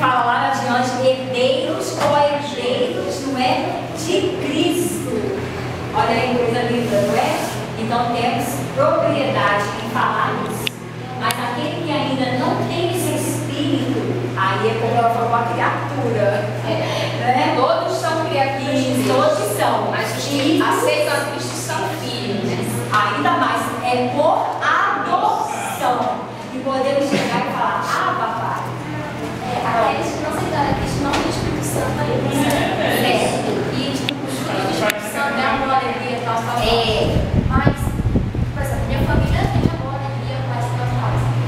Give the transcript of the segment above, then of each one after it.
fala lá adiante, herdeiros, co-herdeiros, não é? De Cristo. Olha aí, coisa linda, não é? Então temos propriedade em falar isso. Mas aquele que ainda não tem esse espírito, aí é como ela falou, a criatura. Né? Todos são criaturas. Todos são. Mas os que aceitam a Cristo são filhos, né? Ainda mais, é por adoção. E podemos chegar e falar, papai. Aqueles que não aceitaram a Cristo não tem Espírito Santo ainda. E tipo, o Espírito Santo é amor, alegria, tal. Mas, por exemplo, minha família tem amor, alegria, paz,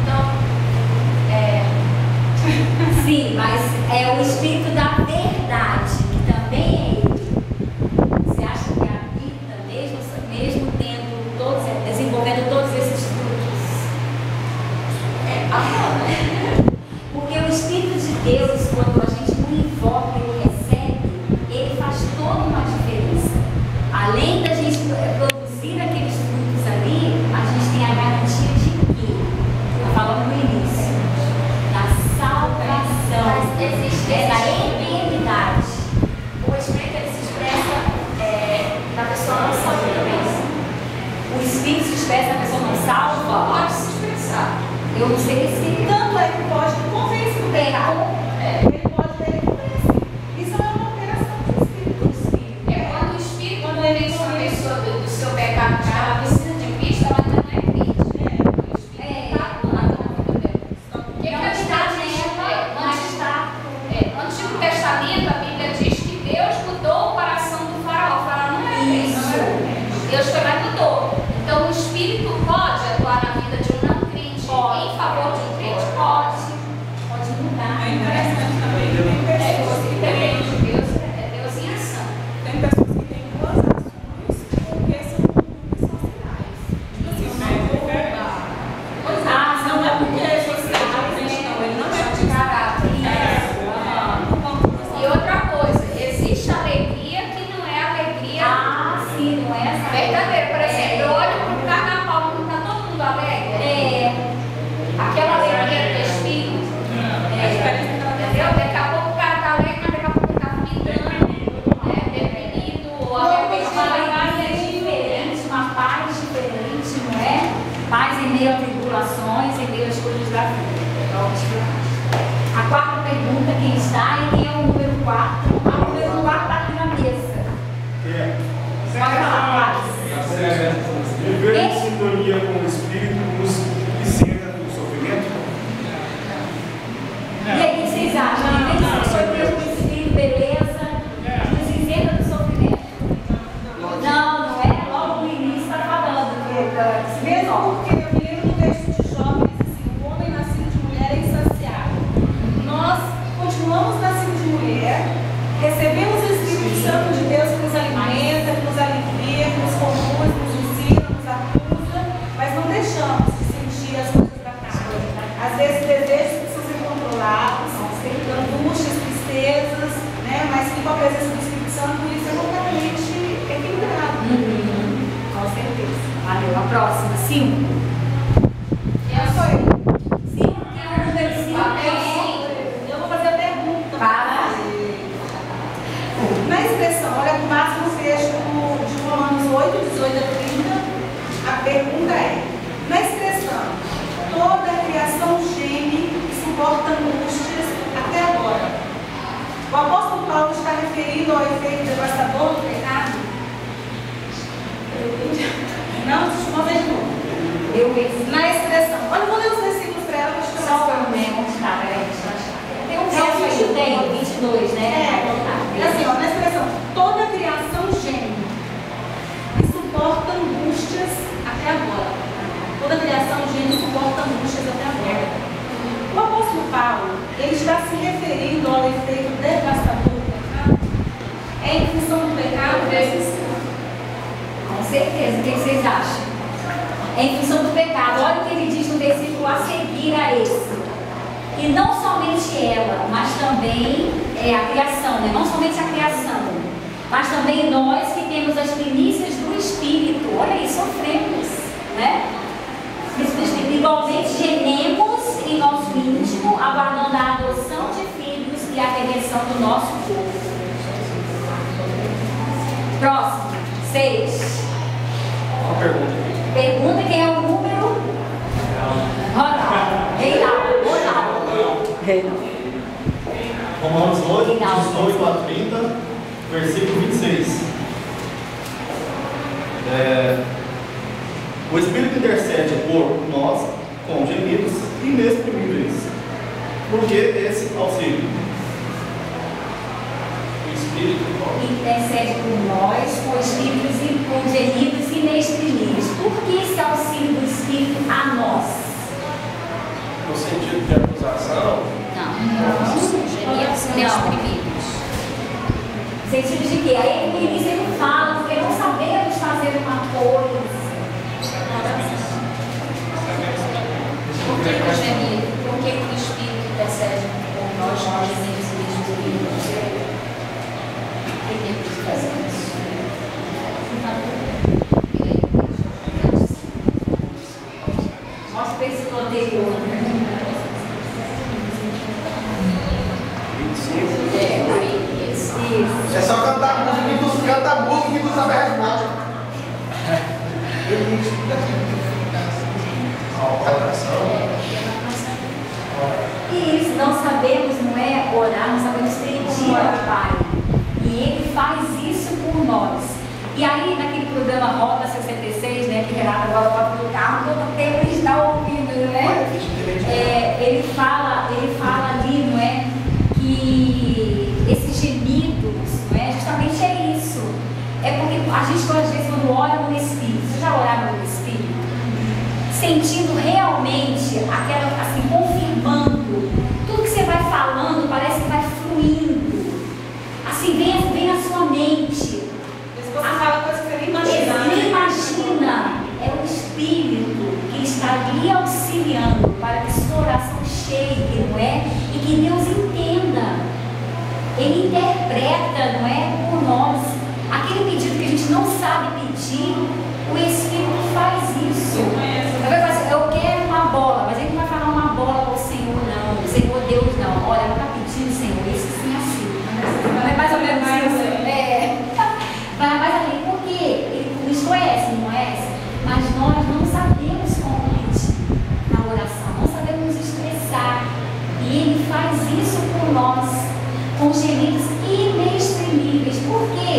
tal. Sim, mas é o espírito da verdade, que também é ele. Você acha que habita, mesmo tendo todos, desenvolvendo todos esses frutos? Amor, né? Porque o Espírito de Deus, quando a gente o invoca e o recebe, ele faz toda uma diferença. Além da gente produzir aqueles frutos ali, a gente tem a garantia de quê? Eu falando no início, da salvação, da eternidade. O Espírito ele se expressa na pessoa não salva também. O Espírito se expressa, a pessoa não salva. Pode se expressar. Eu não sei se Tanto é que pode convencer do pecado. Ele pode ter convencer. Isso é uma operação do Espírito. Quando o Espírito convence uma pessoa do seu pecado, que ela precisa de Cristo, ela ainda não é crente. O Espírito está atuando na vida dela. O que não a está Bíblia diz? nela, mas está. No Antigo Testamento, a Bíblia diz que Deus mudou o coração do faraó. O faraó não era crente, não era crente. Deus foi lá e mudou. Então o Espírito pode atuar na vida de um não crente em favor de um crente? Pode mudar. É interessante também. Tem pessoas que Depende têm, de Deus, é Deus em ação. tem pessoas que têm boas ações porque são sociais. Tipo assim, o não vou roubar. Não é porque você é crente, não. Ele não é de caráter. E outra coisa, existe alegria que não é alegria Sim, não é essa. verdadeira. Por exemplo, eu olho para o carnaval, não está todo mundo alegre? Aquela alegria do Espírito. Entendeu? Daqui a pouco o cara está alegre, mas daqui a pouco ele está vomitando, deprimido, ou arrependido. É diferente, uma paz diferente, não é? Paz em meio a tribulações, em meio às coisas da vida. A quarta pergunta, quem está e quem é o número 4? O número 4 está aqui na mesa. Pode falar, Paz. Viver em sintonia com o Espírito nos isenta do sofrimento? E aí, o que vocês acham? Viver em sintonia com o Espírito, beleza? Nos isenta do sofrimento? Não é? Logo no início está falando. Mesmo porque eu me lembro do texto de Jó, que diz assim: o homem nascido de mulher é insaciável. Nós continuamos nascidos de mulher, recebemos o Espírito Santo de Deus que nos alimenta, que nos alivia, que nos conduz, nos ensina, nos acusa, mas não deixamos de sentir as coisas da carne. Às vezes desejos precisam ser controlados, angústias, tristezas, né? Mas que com a presença do Espírito Santo isso é completamente equilibrado. Com certeza. Valeu. A próxima, 5. Eu sou eu. 5, que é o número 5. Eu vou fazer a pergunta. Para. Na expressão, olha o máximo texto de Romanos 8, 18 a 30, a pergunta é: na expressão, toda a criação geme e suporta angústias até agora, o apóstolo Paulo está referindo ao efeito devastador do pecado? Não, uma vez de novo. Na expressão, olha, vou ler os versículos para ela, para Só o mesmo, tá, peraí, tem um verso aí, tem 22, né? É assim, ó, na expressão, toda a criação geme e suporta angústias até agora. Toda a criação geme e suporta angústias até agora. O apóstolo Paulo, ele está se referindo ao efeito devastador do pecado? É em função do pecado? Com certeza, o que vocês acham? É em função do pecado. Olha o que ele diz no versículo a seguir a esse. E não somente ela, mas também a criação, né? Não somente a criação, mas também nós que temos as primícias do Espírito. Olha aí, sofremos, né? Igualmente gememos em nosso íntimo, aguardando a adoção de filhos, versículo 26. O Espírito intercede por nós com gemidos inexprimíveis. Por que esse auxílio? O Espírito intercede por nós com gemidos inexprimíveis. Por que esse auxílio do Espírito a nós? No sentido de acusação? Não. Gemidos inexprimíveis. No sentido de que aí no início ele fala, porque não sabemos fazer uma coisa. Por que o gemido? Por que o Espírito intercede por nós com gemidos inexprimíveis? Por que temos que fazer isso? Mostra o versículo anterior. 25. Isso. É só cantar a música que tu canta a música que tu sabe a resposta. Isso, não sabemos, não é orar, não sabemos pedir ao Pai. E Ele faz isso por nós. E aí, naquele programa Rota 66, né, que Renata agora vai pro carro, todo tempo ele está ouvindo, né? Ele fala ali, não é? Que esses gemidos, não é? Justamente é isso. É porque a gente, às vezes, quando ora no Espírito, você já oraram no Espírito? Sentindo realmente aquela, assim, confirmando. Tudo que você vai falando parece que vai fluindo. Assim, vem a sua mente. Você fala coisa que você nem imagina. Nem imagina. É o Espírito que está ali auxiliando para que sua oração chegue, não é? E que Deus entenda. Ele interpreta, não é? Por nós. Aquele pedido que a gente não sabe pedir, o Espírito faz isso. Eu quero uma bola, mas ele não vai falar uma bola ao Senhor, não. Senhor Deus, não. Olha, ela está pedindo, Senhor, isso sim, assim. Não é mais ou menos isso. Vai mais além, porque ele nos conhece, não conhece? Mas nós não sabemos como pedir na oração, não sabemos nos expressar. E ele faz isso por nós, com gemidos inexprimíveis. Por quê?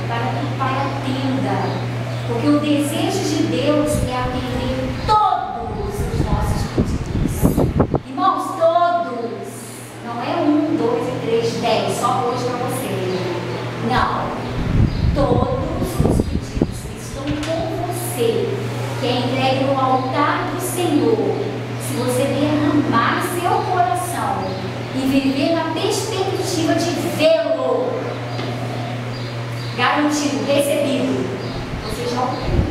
Para que o Pai atenda. Porque o desejo de Deus é atender todos os nossos pedidos. Irmãos, todos. Não é 1, 2 e 3, 10, só hoje para você. Não. Todos os pedidos que estão com você, que é entregue no altar do Senhor, se você derramar seu coração e viver na perspectiva de vê-lo, garantido, recebido, você já o tem.